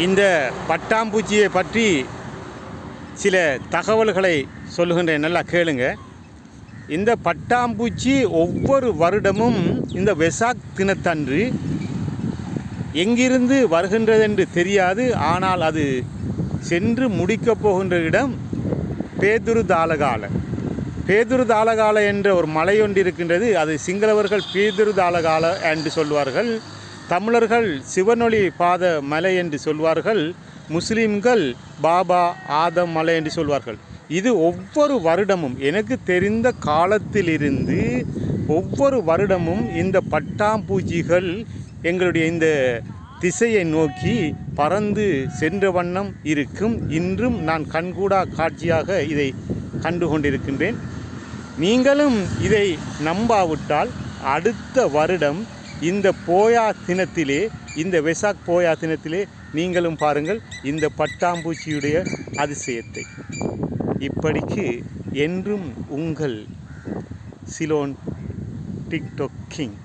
இந்த பட்டாம்பூச்சியை பற்றி சில தகவல்களை சொல்லுகின்றேன், நல்லா கேளுங்க. இந்த பட்டாம்பூச்சி ஒவ்வொரு வருடமும் இந்த வெசாக் தினத்தன்று எங்கிருந்து வருகின்றதென்று தெரியாது. ஆனால் அது சென்று முடிக்கப் போகின்ற இடம் பேதுருதாலகால. பேதுருதாலகால என்ற ஒரு மலை ஒன்று இருக்கின்றது. அது சிங்களவர்கள் பேதுருதாலகால என்று சொல்வார்கள், தமிழர்கள் சிவனொளி பாத மலை என்று சொல்வார்கள், முஸ்லீம்கள் பாபா ஆதம் மலை என்று சொல்வார்கள். இது ஒவ்வொரு வருடமும் எனக்கு தெரிந்த காலத்திலிருந்து ஒவ்வொரு வருடமும் இந்த பட்டாம்பூச்சிகள் எங்களுடைய இந்த திசையை நோக்கி பறந்து சென்ற வண்ணம் இருக்கும். இன்றும் நான் கண்கூடா காட்சியாக இதை கண்டு கொண்டிருக்கின்றேன். நீங்களும் இதை நம்பாவிட்டால் அடுத்த வருடம் இந்த போயா தினத்திலே, இந்த வெசாக் போயா தினத்திலே நீங்களும் பாருங்கள் இந்த பட்டாம்பூச்சியுடைய அதிசயத்தை. இப்படிக்கு என்றும் உங்கள் சிலோன் டிக்டாக் கிங்.